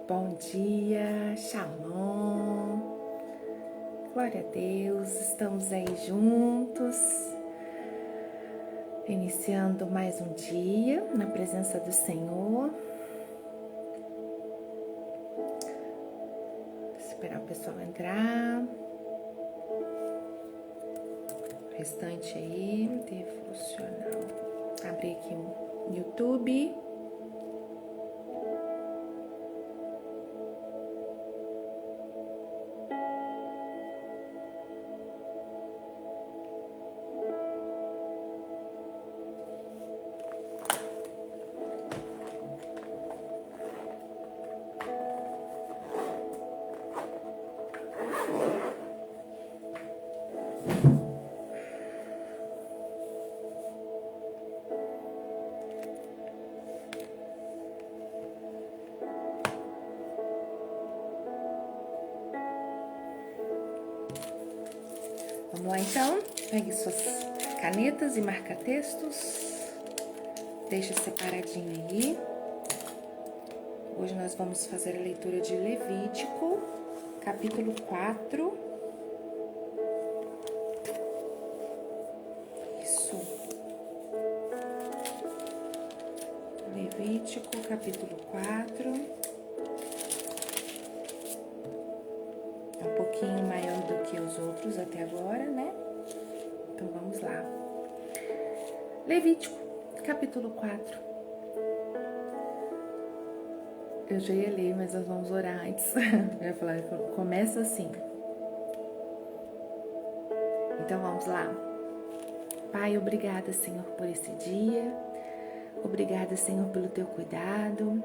Bom dia, Shalom, glória a Deus, estamos aí juntos, iniciando mais um dia na presença do Senhor. Vou esperar o pessoal entrar, o restante aí, devocional. Abri aqui o YouTube. Vamos lá então, pegue suas canetas e marca-textos, deixa separadinho aí. Hoje nós vamos fazer a leitura de Levítico, capítulo 4. Isso. Levítico, capítulo 4. É um pouquinho maior do que os outros até agora, né? Então vamos lá. Levítico, capítulo 4. Eu já ia ler, mas nós vamos orar antes. Eu ia falar, começa assim. Então vamos lá. Pai, obrigada, Senhor, por esse dia. Obrigada, Senhor, pelo teu cuidado.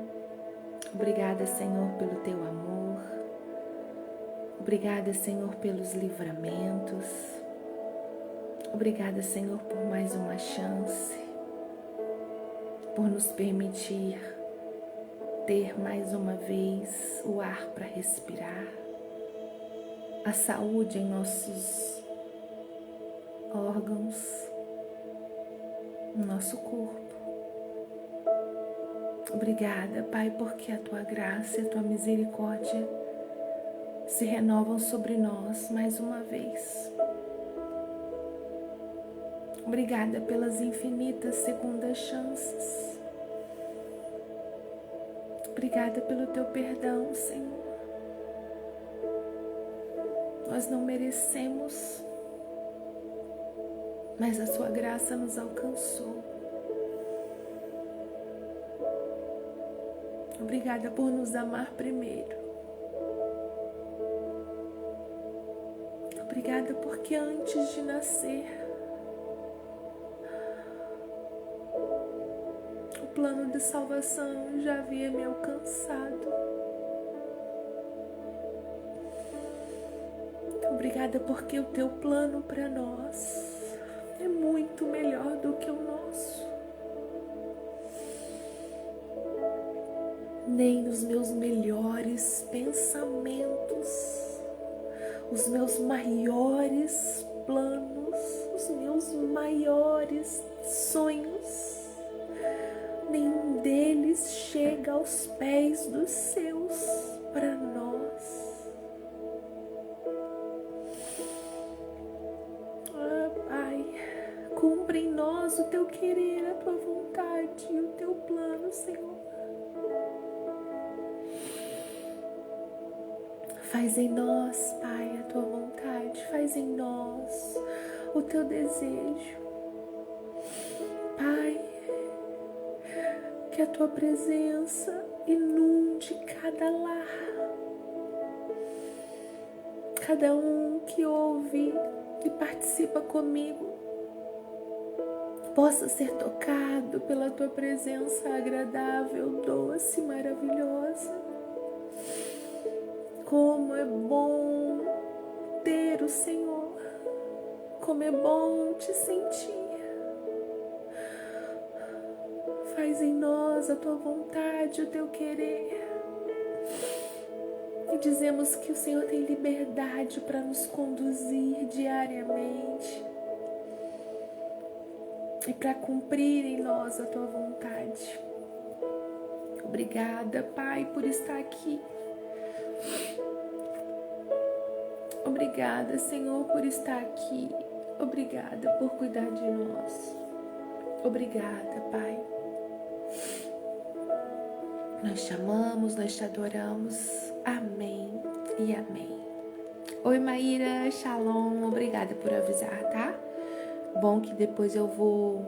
Obrigada, Senhor, pelo teu amor. Obrigada, Senhor, pelos livramentos. Obrigada, Senhor, por mais uma chance, por nos permitir ter mais uma vez o ar para respirar, a saúde em nossos órgãos, no nosso corpo. Obrigada, Pai, porque a tua graça e a tua misericórdia se renovam sobre nós mais uma vez. Obrigada pelas infinitas segundas chances. Obrigada pelo teu perdão, Senhor. Nós não merecemos, mas a sua graça nos alcançou. Obrigada por nos amar primeiro. Obrigada porque antes de nascer, o plano de salvação já havia me alcançado. Obrigada porque o teu plano para nós é muito melhor do que o nosso. Nem os meus melhores pensamentos, os meus maiores planos, os meus maiores sonhos, nenhum deles chega aos pés dos seus para nós. Pai, cumpre em nós o teu querer, a tua vontade e o teu plano, Senhor. Faz em nós, Pai, a tua vontade, faz em nós o teu desejo. Pai, que a tua presença inunde cada lar, cada um que ouve e participa comigo, possa ser tocado pela tua presença agradável, doce, maravilhosa. Como é bom ter o Senhor, como é bom te sentir. Faz em nós a tua vontade, o teu querer. E dizemos que o Senhor tem liberdade para nos conduzir diariamente e para cumprir em nós a tua vontade. Obrigada, Pai, por estar aqui. Obrigada, Senhor, por estar aqui. Obrigada por cuidar de nós. Obrigada, Pai. Nós te amamos, nós te adoramos. Amém e amém. Oi, Maíra, shalom. Obrigada por avisar, tá? Bom que depois eu vou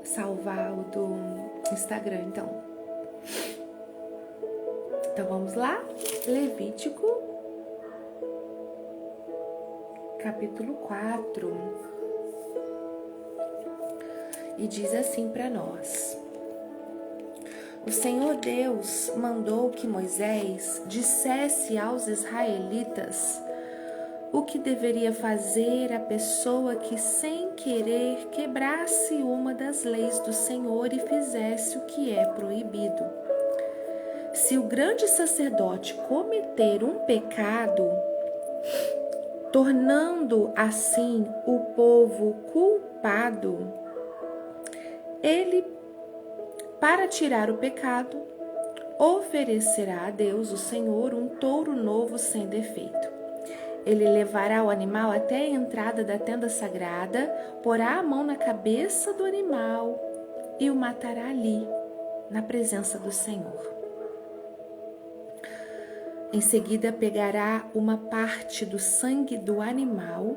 salvar o do Instagram, então. Então vamos lá? Levítico, capítulo 4. E diz assim para nós: o Senhor Deus mandou que Moisés dissesse aos israelitas o que deveria fazer a pessoa que sem querer quebrasse uma das leis do Senhor e fizesse o que é proibido. Se o grande sacerdote cometer um pecado, tornando assim o povo culpado, ele, para tirar o pecado, oferecerá a Deus, o Senhor, um touro novo sem defeito. Ele levará o animal até a entrada da tenda sagrada, porá a mão na cabeça do animal e o matará ali, na presença do Senhor. Em seguida, pegará uma parte do sangue do animal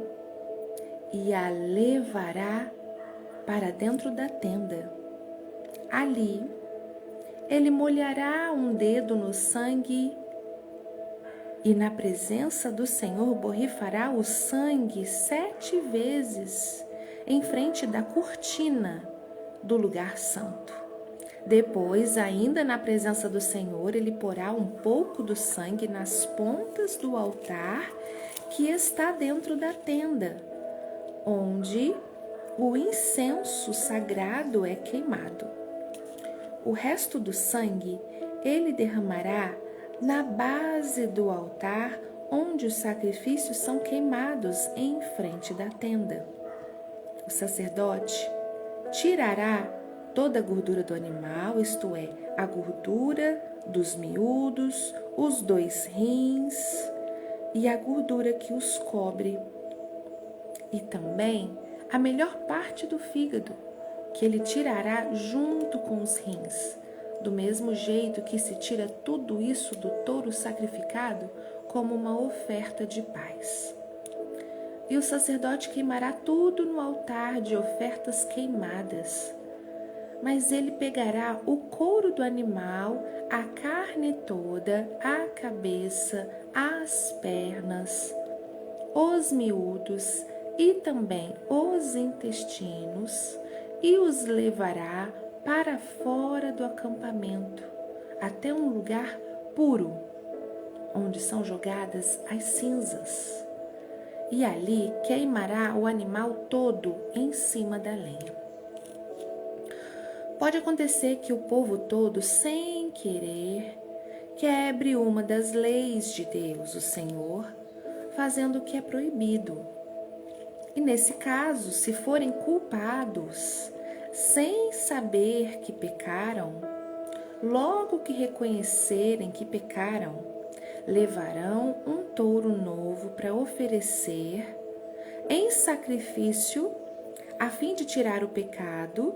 e a levará para dentro da tenda. Ali, ele molhará um dedo no sangue e na presença do Senhor borrifará o sangue 7 vezes em frente da cortina do lugar santo. Depois, ainda na presença do Senhor, ele porá um pouco do sangue nas pontas do altar que está dentro da tenda, onde o incenso sagrado é queimado. O resto do sangue ele derramará na base do altar onde os sacrifícios são queimados em frente da tenda. O sacerdote tirará toda a gordura do animal, isto é, a gordura dos miúdos, os 2 rins e a gordura que os cobre, e também a melhor parte do fígado, que ele tirará junto com os rins, do mesmo jeito que se tira tudo isso do touro sacrificado como uma oferta de paz. E o sacerdote queimará tudo no altar de ofertas queimadas. Mas ele pegará o couro do animal, a carne toda, a cabeça, as pernas, os miúdos e também os intestinos e os levará para fora do acampamento, até um lugar puro, onde são jogadas as cinzas. E ali queimará o animal todo em cima da lenha. Pode acontecer que o povo todo, sem querer, quebre uma das leis de Deus, o Senhor, fazendo o que é proibido. E nesse caso, se forem culpados, sem saber que pecaram, logo que reconhecerem que pecaram, levarão um touro novo para oferecer em sacrifício, a fim de tirar o pecado,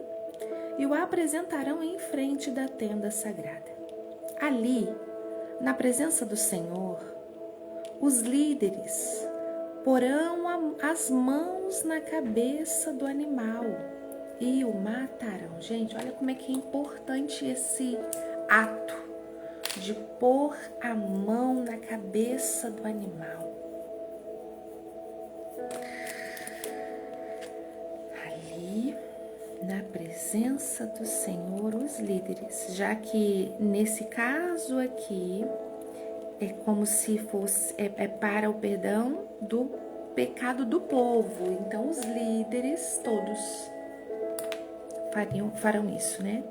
e o apresentarão em frente da tenda sagrada. Ali, na presença do Senhor, os líderes porão as mãos na cabeça do animal e o matarão. Gente, olha como é que é importante esse ato de pôr a mão na cabeça do animal. Ali, na presença do Senhor, os líderes, já que nesse caso aqui é como se fosse para o perdão do pecado do povo. Então os líderes todos farão isso, né?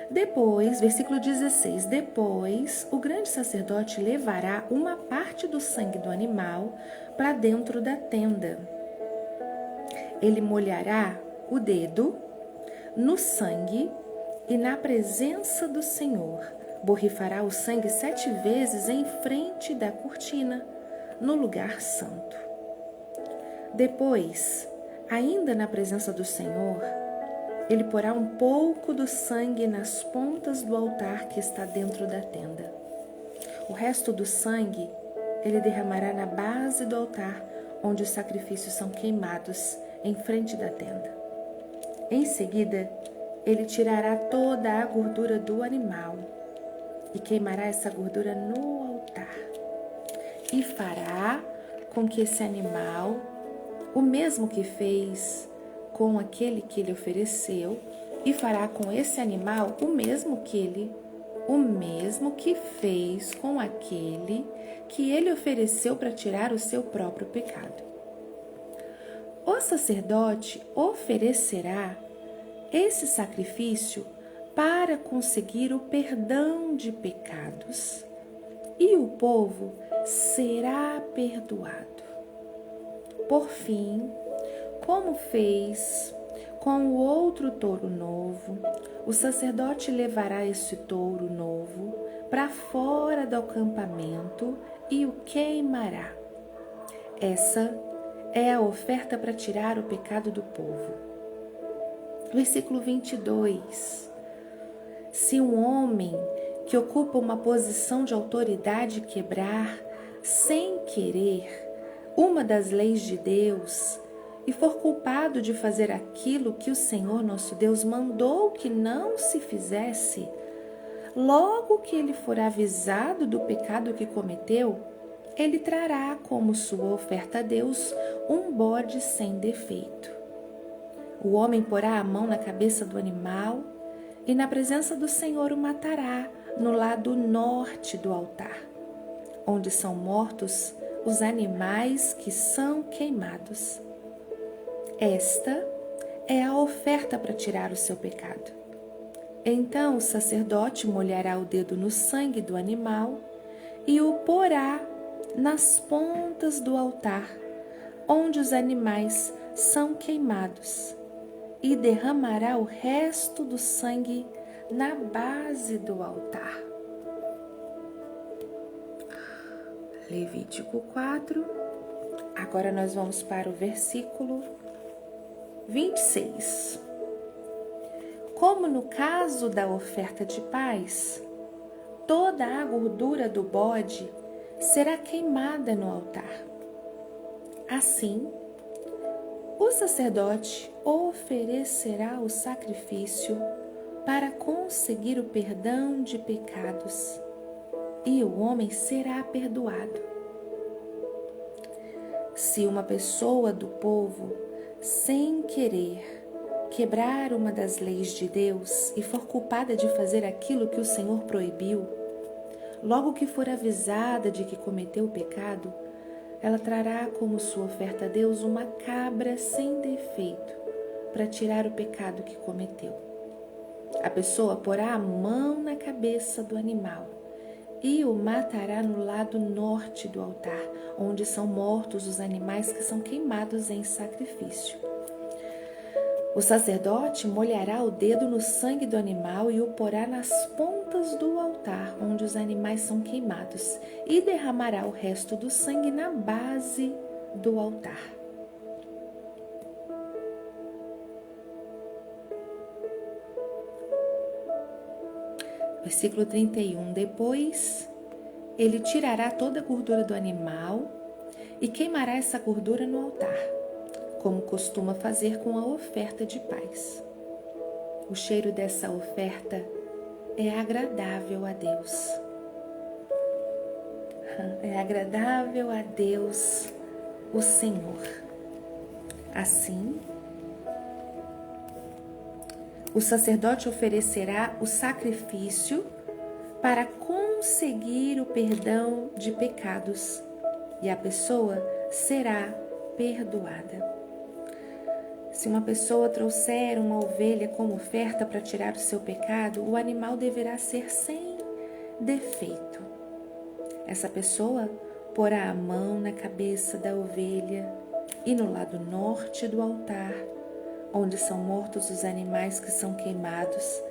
Depois, versículo 16, depois o grande sacerdote levará uma parte do sangue do animal para dentro da tenda. Ele molhará o dedo no sangue e na presença do Senhor borrifará o sangue 7 vezes em frente da cortina, no lugar santo. Depois, ainda na presença do Senhor, ele porá um pouco do sangue nas pontas do altar que está dentro da tenda. O resto do sangue ele derramará na base do altar, onde os sacrifícios são queimados, em frente da tenda. Em seguida, ele tirará toda a gordura do animal e queimará essa gordura no altar. E fará com que esse animal, o mesmo que fez com aquele que ele ofereceu, e fará com esse animal o mesmo que fez com aquele que ele ofereceu para tirar o seu próprio pecado. O sacerdote oferecerá esse sacrifício para conseguir o perdão de pecados, e o povo será perdoado. Por fim, como fez com o outro touro novo, o sacerdote levará esse touro novo para fora do acampamento e o queimará. Essa é a oferta para tirar o pecado do povo. Versículo 22. Se um homem que ocupa uma posição de autoridade quebrar, sem querer, uma das leis de Deus e for culpado de fazer aquilo que o Senhor nosso Deus mandou que não se fizesse, logo que ele for avisado do pecado que cometeu, ele trará como sua oferta a Deus um bode sem defeito. O homem porá a mão na cabeça do animal e na presença do Senhor o matará no lado norte do altar, onde são mortos os animais que são queimados. Esta é a oferta para tirar o seu pecado. Então o sacerdote molhará o dedo no sangue do animal e o porá nas pontas do altar, onde os animais são queimados, e derramará o resto do sangue na base do altar. Levítico 4. Agora nós vamos para o versículo 26. Como no caso da oferta de paz, toda a gordura do bode será queimada no altar. Assim, o sacerdote oferecerá o sacrifício para conseguir o perdão de pecados, e o homem será perdoado. Se uma pessoa do povo, sem querer, quebrar uma das leis de Deus e for culpada de fazer aquilo que o Senhor proibiu, logo que for avisada de que cometeu o pecado, ela trará como sua oferta a Deus uma cabra sem defeito para tirar o pecado que cometeu. A pessoa porá a mão na cabeça do animal e o matará no lado norte do altar, onde são mortos os animais que são queimados em sacrifício. O sacerdote molhará o dedo no sangue do animal e o porá nas pontas do altar, onde os animais são queimados, e derramará o resto do sangue na base do altar. Versículo 31. Depois, ele tirará toda a gordura do animal e queimará essa gordura no altar, como costuma fazer com a oferta de paz. O cheiro dessa oferta é agradável a Deus. É agradável a Deus, o Senhor. Assim, o sacerdote oferecerá o sacrifício para conseguir o perdão de pecados, e a pessoa será perdoada. Se uma pessoa trouxer uma ovelha como oferta para tirar o seu pecado, o animal deverá ser sem defeito. Essa pessoa porá a mão na cabeça da ovelha e no lado norte do altar, onde são mortos os animais que são queimados,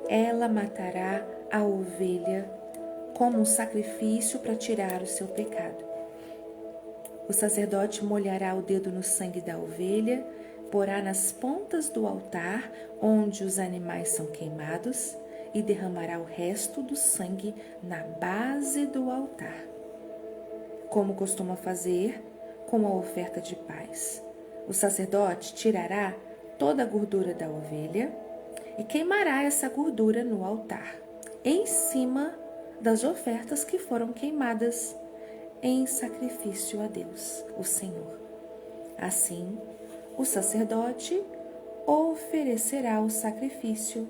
ela matará a ovelha como um sacrifício para tirar o seu pecado. O sacerdote molhará o dedo no sangue da ovelha, porá nas pontas do altar onde os animais são queimados e derramará o resto do sangue na base do altar, como costuma fazer com a oferta de paz. O sacerdote tirará toda a gordura da ovelha e queimará essa gordura no altar, em cima das ofertas que foram queimadas em sacrifício a Deus, o Senhor. Assim, o sacerdote oferecerá o sacrifício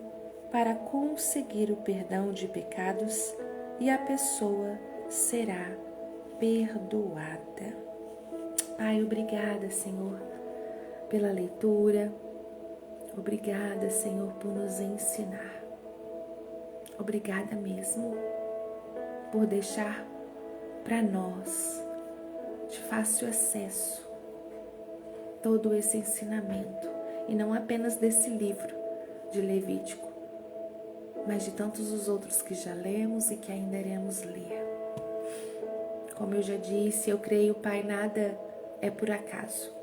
para conseguir o perdão de pecados e a pessoa será perdoada. Pai, obrigada, Senhor, pela leitura. Obrigada, Senhor, por nos ensinar. Obrigada mesmo por deixar para nós de fácil acesso todo esse ensinamento, e não apenas desse livro de Levítico, mas de tantos os outros que já lemos e que ainda iremos ler. Como eu já disse, eu creio, Pai, nada é por acaso.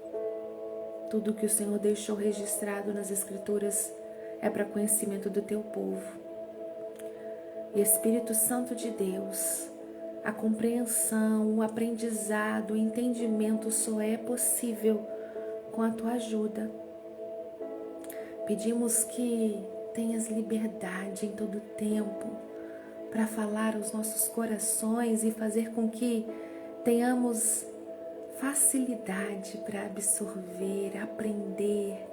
Tudo que o Senhor deixou registrado nas Escrituras é para conhecimento do teu povo. E Espírito Santo de Deus, a compreensão, o aprendizado, o entendimento só é possível com a tua ajuda. Pedimos que tenhas liberdade em todo o tempo para falar aos nossos corações e fazer com que tenhamos facilidade para absorver, aprender.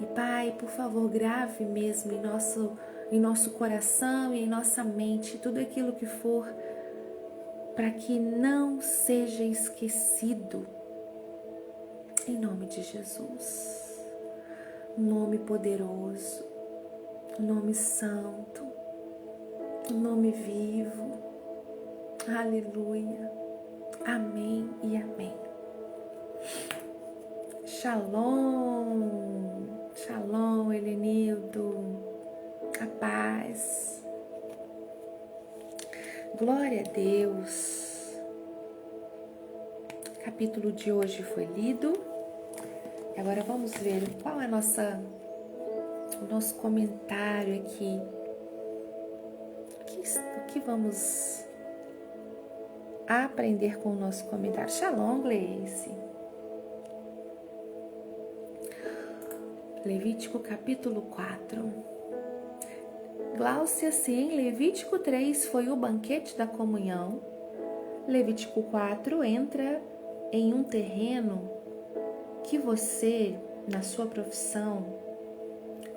E Pai, por favor, grave mesmo em nosso coração e em nossa mente tudo aquilo que for, para que não seja esquecido. Em nome de Jesus, um nome poderoso, um nome santo, um nome vivo. Aleluia. Amém e amém. Shalom, shalom, Helenildo, a paz. Glória a Deus. O capítulo de hoje foi lido. Agora vamos ver qual é o nosso comentário aqui. O que vamos aprender com o nosso comentário? Shalom, Gleice. Levítico capítulo 4. Gláucia, sim, Levítico 3 foi o banquete da comunhão. Levítico 4 entra em um terreno que você, na sua profissão,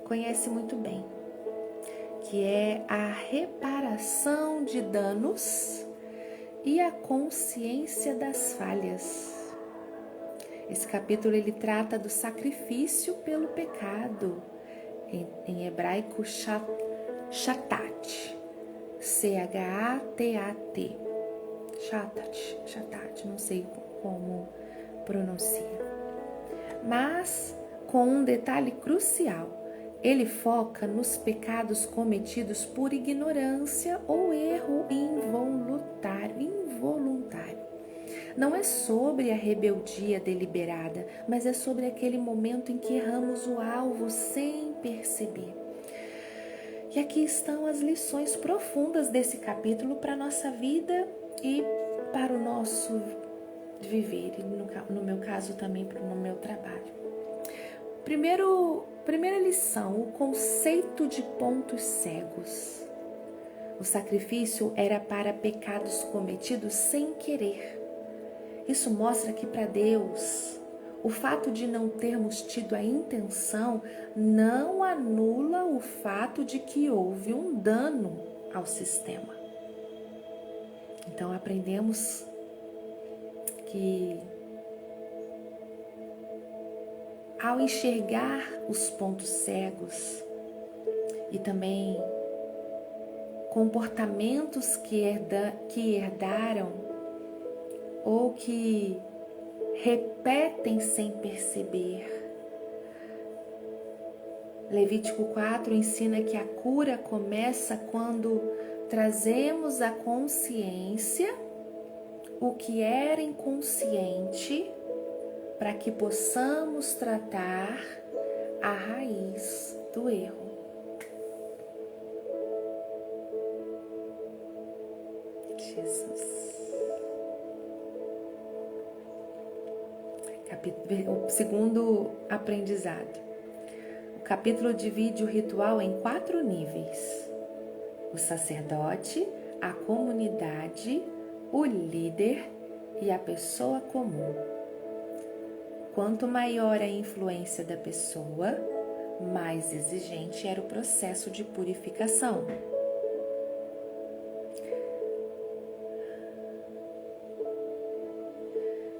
conhece muito bem, que é a reparação de danos e a consciência das falhas. Esse capítulo ele trata do sacrifício pelo pecado, em hebraico shatat, C-H-A-T-A-T, shatat, não sei como pronuncia. Mas com um detalhe crucial, ele foca nos pecados cometidos por ignorância ou erro involuntário. Não é sobre a rebeldia deliberada, mas é sobre aquele momento em que erramos o alvo sem perceber. E aqui estão as lições profundas desse capítulo para a nossa vida e para o nosso viver, e no meu caso também no meu trabalho. Primeira lição, o conceito de pontos cegos. O sacrifício era para pecados cometidos sem querer. Isso mostra que para Deus, o fato de não termos tido a intenção não anula o fato de que houve um dano ao sistema. Então aprendemos que ao enxergar os pontos cegos e também comportamentos que herdaram ou que repetem sem perceber, Levítico 4 ensina que a cura começa quando trazemos à consciência o que era inconsciente para que possamos tratar a raiz do erro. Jesus. O segundo aprendizado. O capítulo divide o ritual em 4 níveis: o sacerdote, a comunidade, o líder e a pessoa comum. Quanto maior a influência da pessoa, mais exigente era o processo de purificação.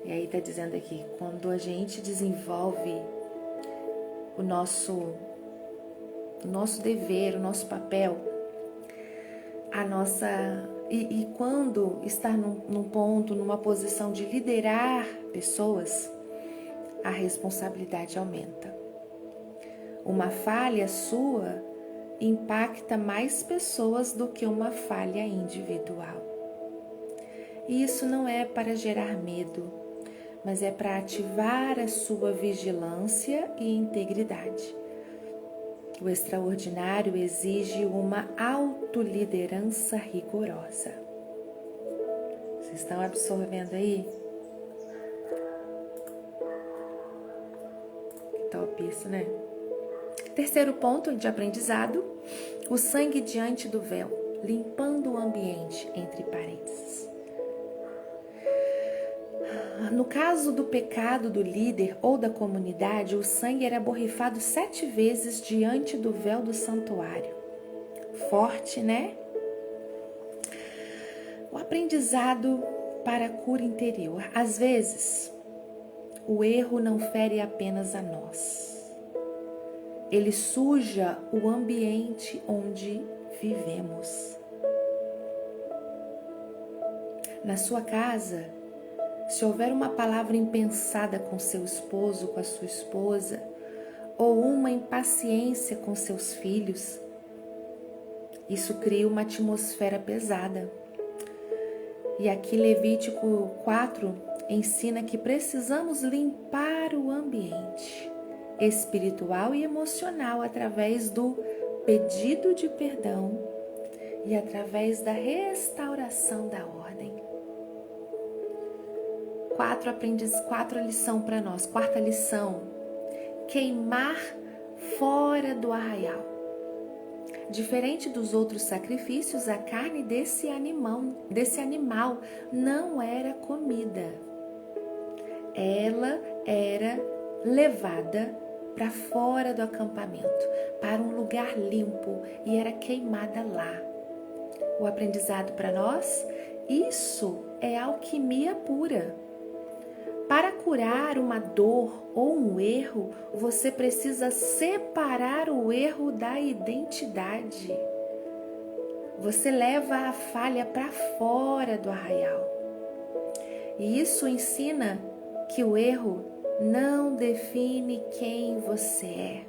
E aí está dizendo aqui, quando a gente desenvolve o nosso dever, o nosso papel, e quando está num ponto, numa posição de liderar pessoas, a responsabilidade aumenta. Uma falha sua impacta mais pessoas do que uma falha individual. E isso não é para gerar medo, mas é para ativar a sua vigilância e integridade. O extraordinário exige uma autoliderança rigorosa. Vocês estão absorvendo aí? Que top isso, né? Terceiro ponto de aprendizado: o sangue diante do véu, limpando o ambiente, entre parênteses. No caso do pecado do líder ou da comunidade, o sangue era borrifado 7 vezes diante do véu do santuário. Forte, né? O aprendizado para a cura interior. Às vezes, o erro não fere apenas a nós. Ele suja o ambiente onde vivemos. Na sua casa, se houver uma palavra impensada com seu esposo, com a sua esposa, ou uma impaciência com seus filhos, isso cria uma atmosfera pesada. E aqui Levítico 4 ensina que precisamos limpar o ambiente espiritual e emocional através do pedido de perdão e através da restauração da ordem. 4 lição para nós. 4ª lição: queimar fora do arraial. Diferente dos outros sacrifícios, a carne desse animal não era comida. Ela era levada para fora do acampamento, para um lugar limpo, e era queimada lá. O aprendizado para nós: isso é alquimia pura. Para curar uma dor ou um erro, você precisa separar o erro da identidade. Você leva a falha para fora do arraial. E isso ensina que o erro não define quem você é,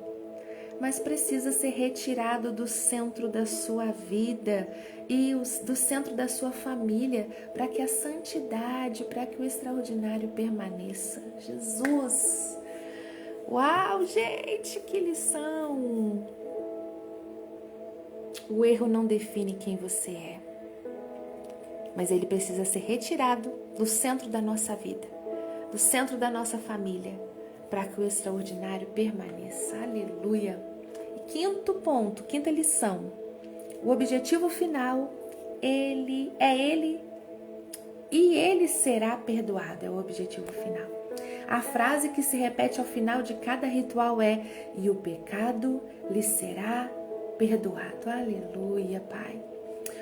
mas precisa ser retirado do centro da sua vida e do centro da sua família, para que a santidade, para que o extraordinário permaneça. Jesus! Uau, gente, que lição! O erro não define quem você é, mas ele precisa ser retirado do centro da nossa vida, do centro da nossa família, para que o extraordinário permaneça. Aleluia! E 5º ponto, 5ª lição: o objetivo final, ele será perdoado, é o objetivo final. A frase que se repete ao final de cada ritual é: e o pecado lhe será perdoado. Aleluia, Pai.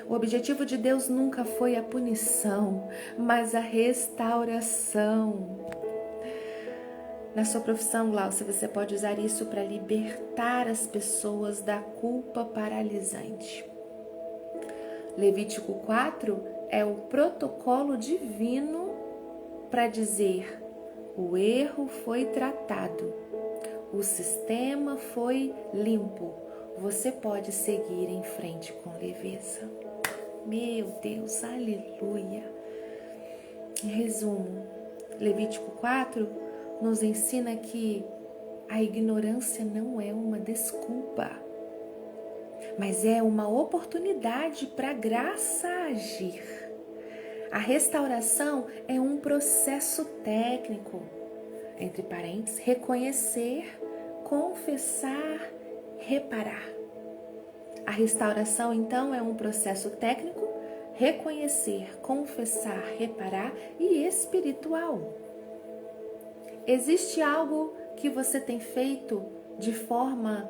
O objetivo de Deus nunca foi a punição, mas a restauração. Na sua profissão, Glaucia, você pode usar isso para libertar as pessoas da culpa paralisante. Levítico 4 é o protocolo divino para dizer: o erro foi tratado, O sistema foi limpo. Você pode seguir em frente com leveza. Meu Deus, aleluia. Em resumo, Levítico 4 nos ensina que a ignorância não é uma desculpa, mas é uma oportunidade para a graça agir. A restauração é um processo técnico, entre parênteses, reconhecer, confessar, reparar. A restauração, então, é um processo técnico, reconhecer, confessar, reparar e espiritual. Existe algo que você tem feito de forma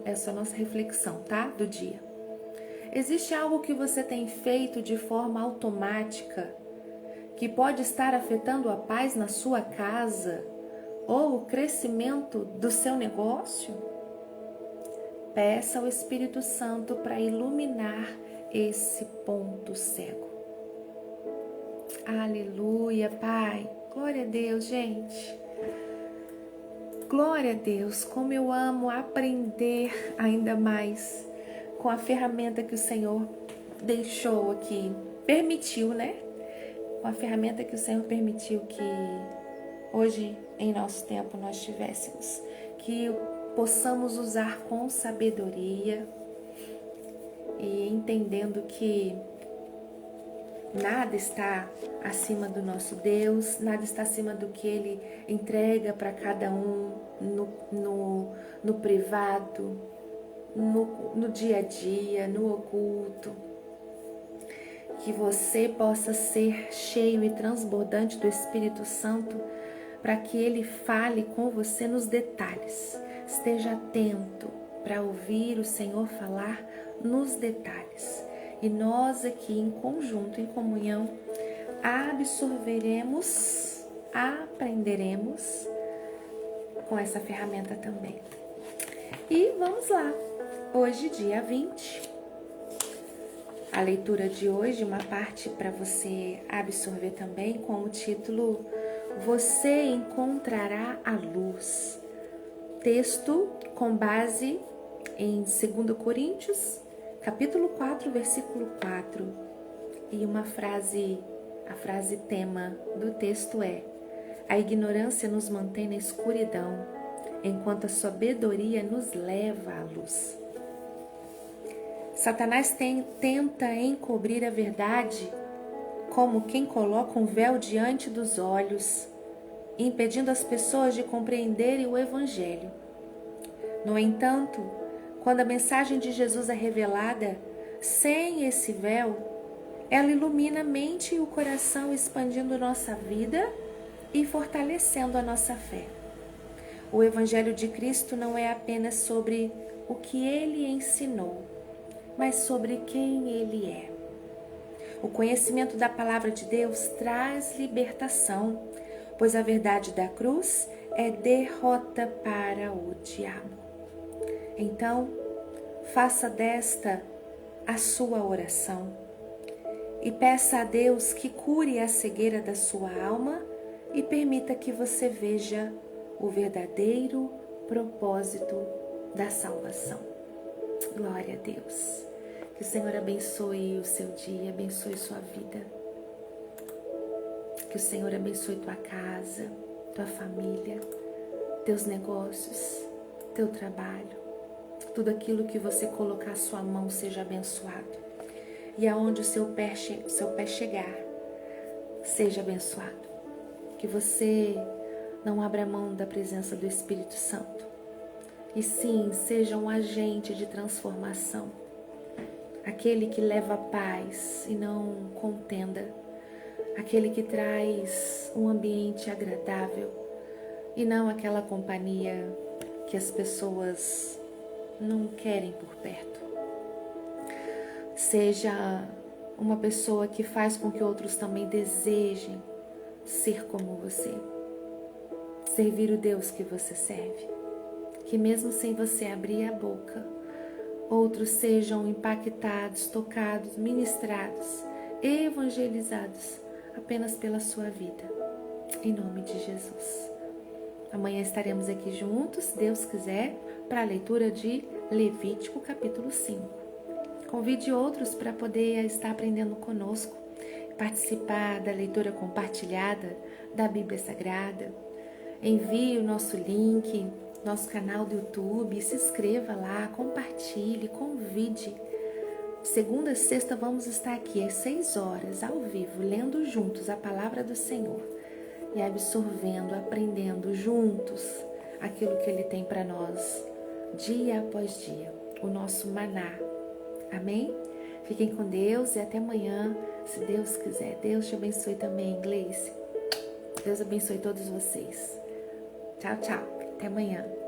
essa é a nossa reflexão, tá? Do dia. Existe algo que você tem feito de forma automática que pode estar afetando a paz na sua casa ou o crescimento do seu negócio? Peça ao Espírito Santo para iluminar esse ponto cego. Aleluia, Pai. Glória a Deus, gente. Glória a Deus. Como eu amo aprender ainda mais com a ferramenta que o Senhor deixou aqui. Permitiu, né? Com a ferramenta que o Senhor permitiu que hoje, em nosso tempo, nós tivéssemos. Que possamos usar com sabedoria e entendendo que nada está acima do nosso Deus, nada está acima do que Ele entrega para cada um no privado, no dia a dia, no oculto. Que você possa ser cheio e transbordante do Espírito Santo para que Ele fale com você nos detalhes. Esteja atento para ouvir o Senhor falar nos detalhes. E nós aqui em conjunto, em comunhão, absorveremos, aprenderemos com essa ferramenta também. E vamos lá. Hoje, dia 20. A leitura de hoje, uma parte para você absorver também, com o título Você encontrará a luz. Texto com base em 2 Coríntios, capítulo 4, versículo 4. E a frase tema do texto é: a ignorância nos mantém na escuridão, enquanto a sabedoria nos leva à luz. Satanás tenta encobrir a verdade como quem coloca um véu diante dos olhos, impedindo as pessoas de compreenderem o Evangelho. No entanto, quando a mensagem de Jesus é revelada, sem esse véu, ela ilumina a mente e o coração, expandindo nossa vida e fortalecendo a nossa fé. O Evangelho de Cristo não é apenas sobre o que Ele ensinou, mas sobre quem Ele é. O conhecimento da Palavra de Deus traz libertação, pois a verdade da cruz é derrota para o diabo. Então, faça desta a sua oração e peça a Deus que cure a cegueira da sua alma e permita que você veja o verdadeiro propósito da salvação. Glória a Deus. Que o Senhor abençoe o seu dia, abençoe sua vida. Que o Senhor abençoe tua casa, tua família, teus negócios, teu trabalho. Tudo aquilo que você colocar a sua mão seja abençoado. E aonde o seu pé chegar, seja abençoado. Que você não abra mão da presença do Espírito Santo. E sim, seja um agente de transformação. Aquele que leva paz e não contenda. Aquele que traz um ambiente agradável e não aquela companhia que as pessoas não querem por perto. Seja uma pessoa que faz com que outros também desejem ser como você. Servir o Deus que você serve. Que mesmo sem você abrir a boca, outros sejam impactados, tocados, ministrados, evangelizados apenas pela sua vida. Em nome de Jesus. Amanhã estaremos aqui juntos, se Deus quiser, para a leitura de Levítico capítulo 5. Convide outros para poder estar aprendendo conosco, participar da leitura compartilhada da Bíblia Sagrada. Envie o nosso link, nosso canal do YouTube, se inscreva lá, compartilhe, convide. Segunda a sexta vamos estar aqui às 6 horas, ao vivo, lendo juntos a palavra do Senhor e absorvendo, aprendendo juntos aquilo que Ele tem para nós, dia após dia, o nosso maná. Amém? Fiquem com Deus e até amanhã, se Deus quiser. Deus te abençoe também, Gleice. Deus abençoe todos vocês. Tchau, tchau. Até amanhã.